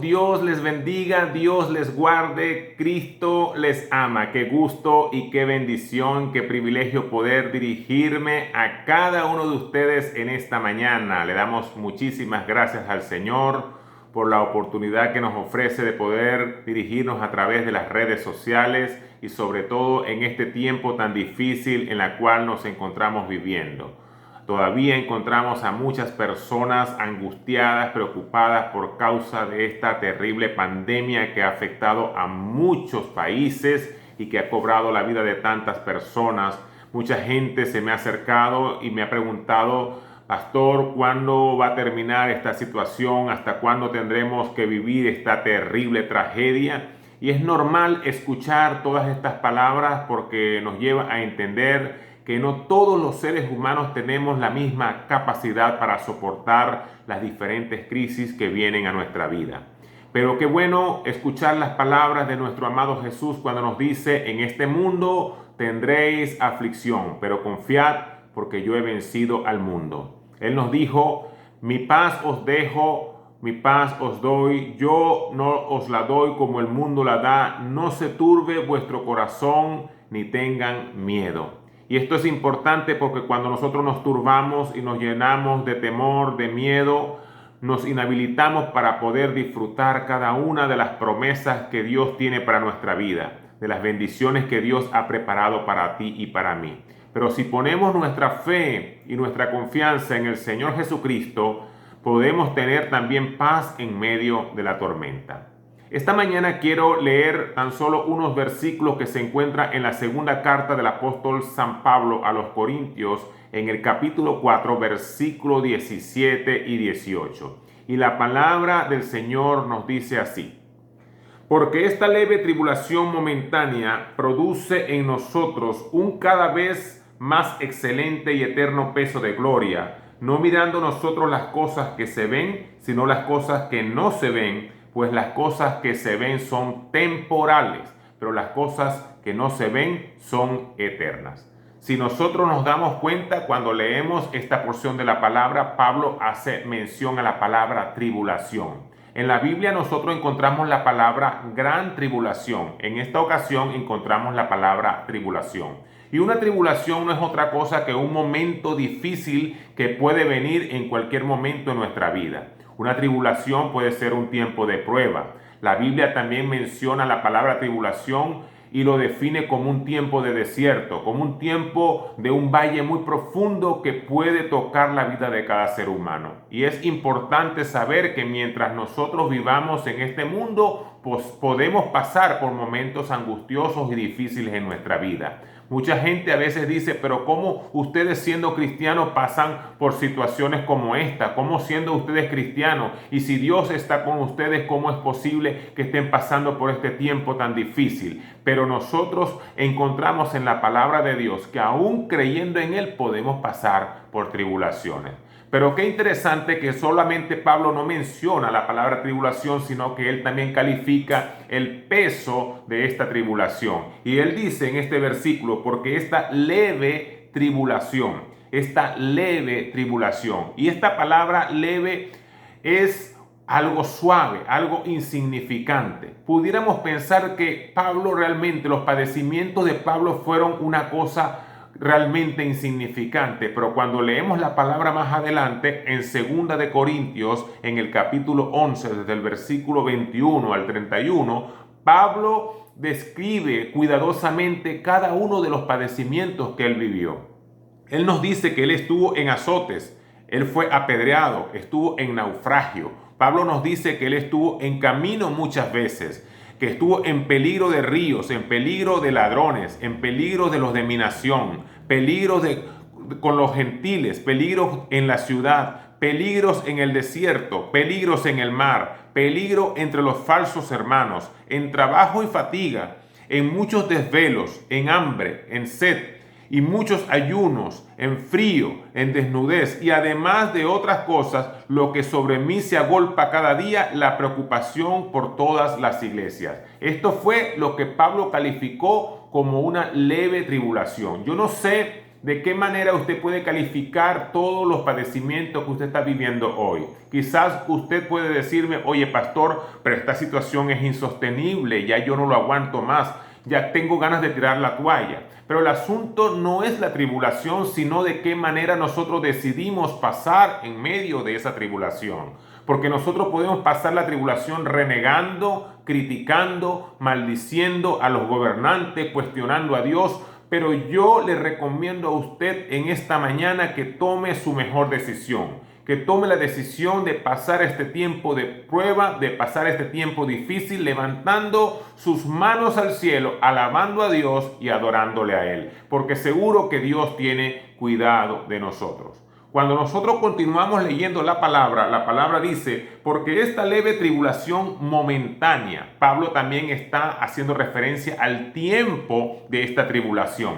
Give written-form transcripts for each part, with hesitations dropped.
Dios les bendiga, Dios les guarde, Cristo les ama. Qué gusto y qué bendición, qué privilegio poder dirigirme a cada uno de ustedes en esta mañana. Le damos muchísimas gracias al Señor por la oportunidad que nos ofrece de poder dirigirnos a través de las redes sociales y sobre todo en este tiempo tan difícil en la cual nos encontramos viviendo. Todavía encontramos a muchas personas angustiadas, preocupadas por causa de esta terrible pandemia que ha afectado a muchos países y que ha cobrado la vida de tantas personas. Mucha gente se me ha acercado y me ha preguntado: Pastor, ¿cuándo va a terminar esta situación? ¿Hasta cuándo tendremos que vivir esta terrible tragedia? Y es normal escuchar todas estas palabras porque nos lleva a entender que no todos los seres humanos tenemos la misma capacidad para soportar las diferentes crisis que vienen a nuestra vida. Pero qué bueno escuchar las palabras de nuestro amado Jesús cuando nos dice: en este mundo tendréis aflicción, pero confiad porque yo he vencido al mundo. Él nos dijo: mi paz os dejo, mi paz os doy, yo no os la doy como el mundo la da, no se turbe vuestro corazón ni tengan miedo. Y esto es importante porque cuando nosotros nos turbamos y nos llenamos de temor, de miedo, nos inhabilitamos para poder disfrutar cada una de las promesas que Dios tiene para nuestra vida, de las bendiciones que Dios ha preparado para ti y para mí. Pero si ponemos nuestra fe y nuestra confianza en el Señor Jesucristo, podemos tener también paz en medio de la tormenta. Esta mañana quiero leer tan solo unos versículos que se encuentran en la segunda carta del apóstol San Pablo a los Corintios, en el capítulo 4, versículos 17 y 18. Y la palabra del Señor nos dice así: porque esta leve tribulación momentánea produce en nosotros un cada vez más excelente y eterno peso de gloria, no mirando nosotros las cosas que se ven, sino las cosas que no se ven, pues las cosas que se ven son temporales, pero las cosas que no se ven son eternas. Si nosotros nos damos cuenta, cuando leemos esta porción de la palabra, Pablo hace mención a la palabra tribulación. En la Biblia nosotros encontramos la palabra gran tribulación. En esta ocasión encontramos la palabra tribulación. Y una tribulación no es otra cosa que un momento difícil que puede venir en cualquier momento en nuestra vida. Una tribulación puede ser un tiempo de prueba. La Biblia también menciona la palabra tribulación y lo define como un tiempo de desierto, como un tiempo de un valle muy profundo que puede tocar la vida de cada ser humano. Y es importante saber que mientras nosotros vivamos en este mundo, pues podemos pasar por momentos angustiosos y difíciles en nuestra vida. Mucha gente a veces dice: pero ¿cómo ustedes siendo cristianos pasan por situaciones como esta? ¿Cómo siendo ustedes cristianos? Y si Dios está con ustedes, ¿cómo es posible que estén pasando por este tiempo tan difícil? Pero nosotros encontramos en la palabra de Dios que aún creyendo en Él podemos pasar por tribulaciones. Pero qué interesante que solamente Pablo no menciona la palabra tribulación, sino que él también califica el peso de esta tribulación. Y él dice en este versículo: porque esta leve tribulación, y esta palabra leve es algo suave, algo insignificante. Pudiéramos pensar que los padecimientos de Pablo fueron una cosa realmente insignificante, pero cuando leemos la palabra más adelante en 2 de Corintios, en el capítulo 11, desde el versículo 21 al 31, Pablo describe cuidadosamente cada uno de los padecimientos que él vivió. Él nos dice que él estuvo en azotes, él fue apedreado, estuvo en naufragio. Pablo nos dice que él estuvo en camino muchas veces, que estuvo en peligro de ríos, en peligro de ladrones, en peligro de los de mi nación, con los gentiles, peligros en la ciudad, peligros en el desierto, peligros en el mar, peligro entre los falsos hermanos, en trabajo y fatiga, en muchos desvelos, en hambre, en sed, y muchos ayunos, en frío, en desnudez, y además de otras cosas, lo que sobre mí se agolpa cada día, la preocupación por todas las iglesias. Esto fue lo que Pablo calificó como una leve tribulación. Yo no sé ¿De qué manera usted puede calificar todos los padecimientos que usted está viviendo hoy? Quizás usted puede decirme, oye pastor, pero esta situación es insostenible, ya yo no lo aguanto más, ya tengo ganas de tirar la toalla. Pero el asunto no es la tribulación, sino de qué manera nosotros decidimos pasar en medio de esa tribulación. Porque nosotros podemos pasar la tribulación renegando, criticando, maldiciendo a los gobernantes, cuestionando a Dios. Pero yo le recomiendo a usted en esta mañana que tome su mejor decisión, que tome la decisión de pasar este tiempo de prueba, de pasar este tiempo difícil, levantando sus manos al cielo, alabando a Dios y adorándole a Él, porque seguro que Dios tiene cuidado de nosotros. Cuando nosotros continuamos leyendo la palabra dice, porque esta leve tribulación momentánea, Pablo también está haciendo referencia al tiempo de esta tribulación.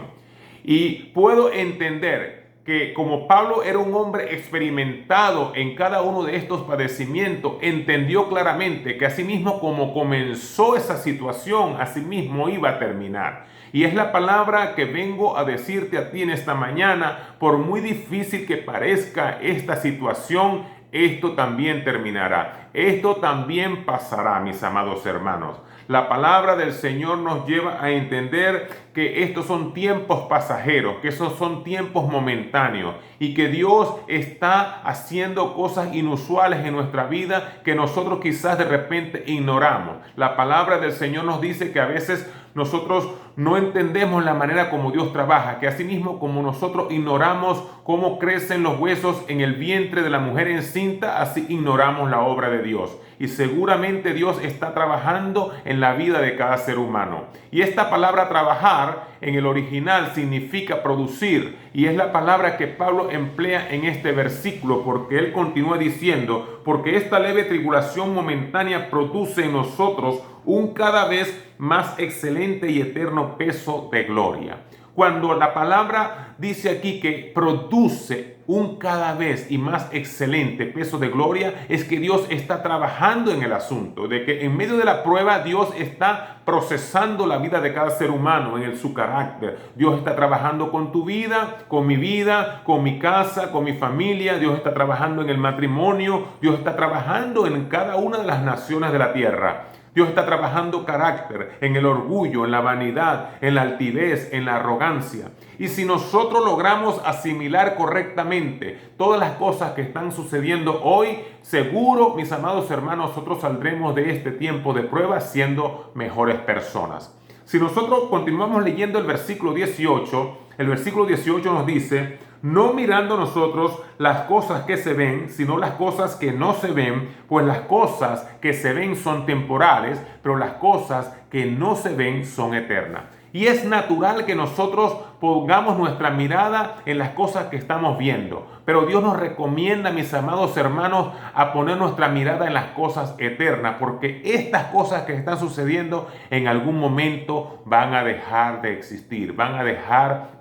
Y puedo entender que como Pablo era un hombre experimentado en cada uno de estos padecimientos, entendió claramente que asimismo como comenzó esa situación, asimismo iba a terminar. Y es la palabra que vengo a decirte a ti en esta mañana. Por muy difícil que parezca esta situación, esto también terminará. Esto también pasará, mis amados hermanos. La palabra del Señor nos lleva a entender que estos son tiempos pasajeros, que esos son tiempos momentáneos y que Dios está haciendo cosas inusuales en nuestra vida que nosotros quizás de repente ignoramos. La palabra del Señor nos dice que a veces nosotros no entendemos la manera como Dios trabaja, que asimismo como nosotros ignoramos cómo crecen los huesos en el vientre de la mujer encinta, así ignoramos la obra de Dios. Y seguramente Dios está trabajando en la vida de cada ser humano. Y esta palabra trabajar en el original significa producir. Y es la palabra que Pablo emplea en este versículo, porque él continúa diciendo, porque esta leve tribulación momentánea produce en nosotros un cada vez más excelente y eterno peso de gloria. Cuando la palabra dice aquí que produce un cada vez y más excelente peso de gloria, es que Dios está trabajando en el asunto, de que en medio de la prueba Dios está procesando la vida de cada ser humano en su carácter. Dios está trabajando con tu vida, con mi casa, con mi familia. Dios está trabajando en el matrimonio. Dios está trabajando en cada una de las naciones de la tierra. Dios está trabajando carácter, en el orgullo, en la vanidad, en la altivez, en la arrogancia. Y si nosotros logramos asimilar correctamente todas las cosas que están sucediendo hoy, seguro, mis amados hermanos, nosotros saldremos de este tiempo de prueba siendo mejores personas. Si nosotros continuamos leyendo el versículo 18 nos dice, no mirando nosotros las cosas que se ven, sino las cosas que no se ven, pues las cosas que se ven son temporales, pero las cosas que no se ven son eternas. Y es natural que nosotros pongamos nuestra mirada en las cosas que estamos viendo. Pero Dios nos recomienda, mis amados hermanos, a poner nuestra mirada en las cosas eternas, porque estas cosas que están sucediendo en algún momento van a dejar de existir, van a dejar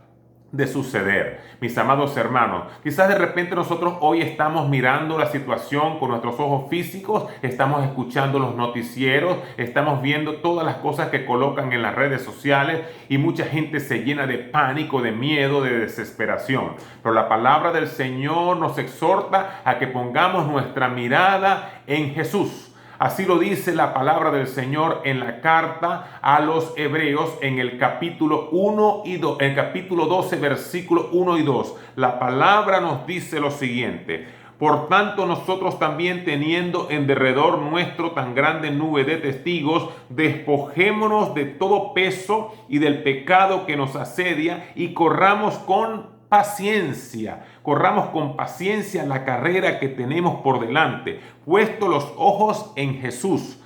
de suceder. Mis amados hermanos, quizás de repente nosotros hoy estamos mirando la situación con nuestros ojos físicos, estamos escuchando los noticieros, estamos viendo todas las cosas que colocan en las redes sociales y mucha gente se llena de pánico, de miedo, de desesperación. Pero la palabra del Señor nos exhorta a que pongamos nuestra mirada en Jesús. Así lo dice la palabra del Señor en la carta a los Hebreos en el capítulo 1 y 2, el capítulo 12, versículo 1 y 2. La palabra nos dice lo siguiente: por tanto, nosotros también, teniendo en derredor nuestro tan grande nube de testigos, despojémonos de todo peso y del pecado que nos asedia y corramos con paciencia la carrera que tenemos por delante, puesto los ojos en Jesús,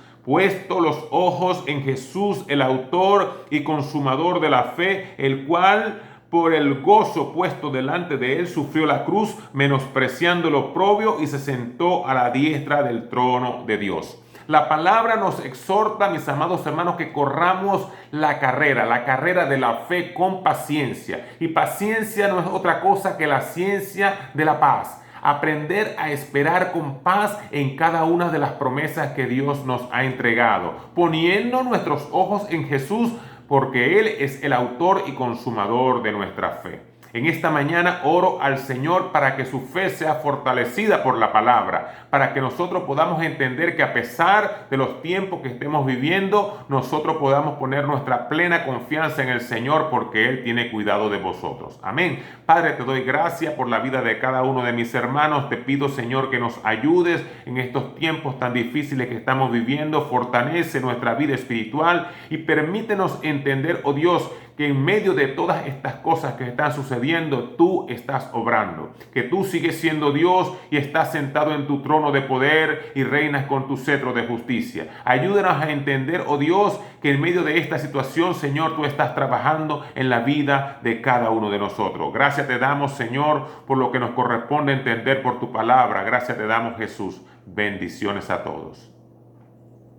el autor y consumador de la fe, el cual por el gozo puesto delante de él sufrió la cruz, menospreciando el oprobio, y se sentó a la diestra del trono de Dios. La palabra nos exhorta, mis amados hermanos, que corramos la carrera de la fe con paciencia. Y paciencia no es otra cosa que la ciencia de la paz. Aprender a esperar con paz en cada una de las promesas que Dios nos ha entregado, poniendo nuestros ojos en Jesús, porque Él es el autor y consumador de nuestra fe. En esta mañana oro al Señor para que su fe sea fortalecida por la palabra, para que nosotros podamos entender que a pesar de los tiempos que estemos viviendo, nosotros podamos poner nuestra plena confianza en el Señor porque Él tiene cuidado de vosotros. Amén. Padre, te doy gracias por la vida de cada uno de mis hermanos. Te pido, Señor, que nos ayudes en estos tiempos tan difíciles que estamos viviendo. Fortalece nuestra vida espiritual y permítenos entender, oh Dios, que en medio de todas estas cosas que están sucediendo, tú estás obrando, que tú sigues siendo Dios y estás sentado en tu trono de poder y reinas con tu cetro de justicia. Ayúdanos a entender, oh Dios, que en medio de esta situación, Señor, tú estás trabajando en la vida de cada uno de nosotros. Gracias te damos, Señor, por lo que nos corresponde entender por tu palabra. Gracias te damos, Jesús. Bendiciones a todos.